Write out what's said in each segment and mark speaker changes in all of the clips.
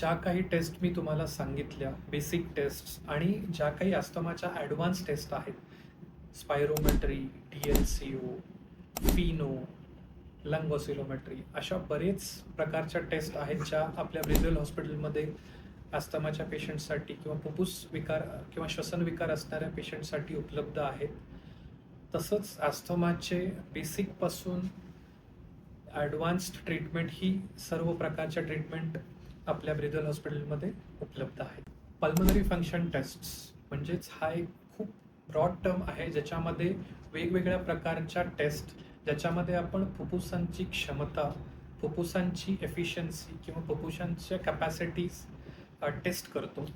Speaker 1: ज्या काही टेस्ट मी तुम्हाला सांगितल्या, बेसिक टेस्ट आणि ज्या काही अस्थमाच्या ॲडव्हान्स टेस्ट आहेत, स्पायरोमेट्री, DLCO, फिनो, लंग ऑसिलोमेट्री, अशा बरेच प्रकारच्या टेस्ट आहेत ज्या आपल्या ब्रिज्वेल हॉस्पिटलमध्ये अस्थमाच्या पेशंटसाठी किंवा फुफ्फुस विकार किंवा श्वसन विकार असणाऱ्या पेशंटसाठी उपलब्ध आहेत. तसंच अस्थमाचे बेसिकपासून ॲडव्हान्स्ड ट्रीटमेंट ही सर्व प्रकारच्या ट्रीटमेंट आपल्या ब्रिज्वेल हॉस्पिटलमध्ये उपलब्ध आहेत. पल्मनरी फंक्शन टेस्ट्स म्हणजेच हा एक खूप ब्रॉड टर्म आहे ज्याच्यामध्ये वेगवेगळ्या प्रकारच्या टेस्ट, ज्याच्यामध्ये आपण फुफ्फुसांची क्षमता, फुफ्फुसांची एफिशियन्सी किंवा फुफ्फुसांच्या कॅपॅसिटीज टेस्ट करतो.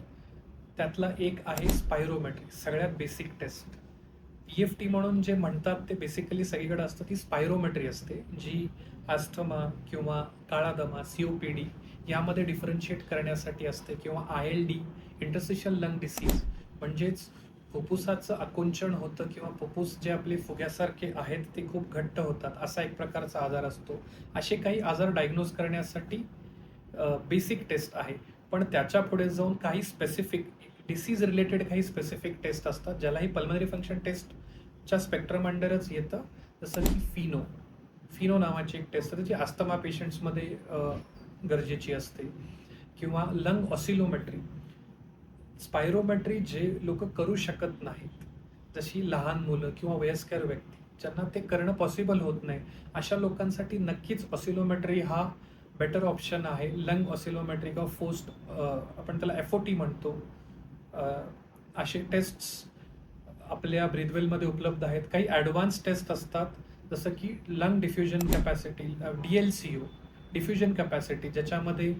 Speaker 1: त्यातला एक आहे स्पायरोमेट्री, सगळ्यात बेसिक टेस्ट. PFT म्हणून जे म्हणतात ते बेसिकली सगळीकडे असतं, ती स्पायरोमेट्री असते जी अस्थमा किंवा काळा दमा, COPD यामध्ये डिफरन्शिएट करण्यासाठी असते, किंवा ILD, इंटरस्टिशियल लंग डिसीज, म्हणजेच फुफ्फुसाचं आकुंचन होतं किंवा फुफ्फुस जे आपले फुग्यासारखे आहेत ते खूप घट्ट होतात, असा एक प्रकारचा आजार असतो. असे काही आजार डायग्नोज करण्यासाठी बेसिक टेस्ट आहे. पण त्याच्या पुढे जाऊन काही स्पेसिफिक डिसीज रिलेटेड काही स्पेसिफिक टेस्ट असतात, ज्यालाही पल्मनरी फंक्शन टेस्टच्या स्पेक्ट्रम अंडरच येतं. जसं की फिनो नावाची एक टेस्ट असते जी अस्थमा पेशंट्समध्ये गरजेची असते, किंवा लंग ऑसिलोमेट्री. स्पायरोमेट्री जे लोक करू शकत नाहीत, जशी लहान मुलं किंवा वयस्कर व्यक्ती, ज्यांना ते करणं पॉसिबल होत नाही, अशा लोकांसाठी नक्कीच ऑसिलोमेट्री हा बेटर ऑप्शन आहे. लंग ऑसिलोमेट्री किंवा फोस्ट, आपण त्याला FOT म्हणतो, असे टेस्ट्स आपल्या ब्रिज्वेलमध्ये उपलब्ध आहेत. काही ॲडव्हान्स टेस्ट असतात, जसं की lung diffusion capacity, DLCO, diffusion capacity, ज्याच्यामध्ये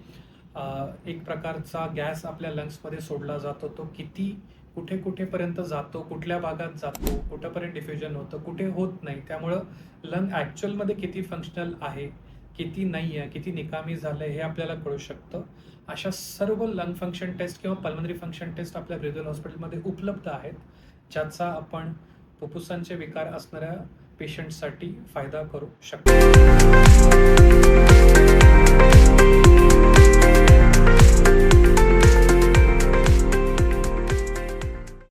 Speaker 1: एक प्रकारचा गॅस आपल्या लंग्समध्ये सोडला जातो. तो किती कुठेपर्यंत जातो, कुठल्या भागात जातो, कुठेपर्यंत डिफ्युजन होतं, कुठे होत नाही, त्यामुळं लंग ॲक्च्युअलमध्ये किती फंक्शनल आहे, किती नाही आहे, किती निकामी झालं आहे, हे आपल्याला कळू शकतं. अशा सर्व लंग फंक्शन टेस्ट किंवा पल्मनरी फंक्शन टेस्ट आपल्या ब्रिज्वेल हॉस्पिटलमध्ये उपलब्ध आहेत, ज्याचा आपण फुफ्फुसांचे विकार असणाऱ्या पेशंटसाठी फायदा करू शकतो.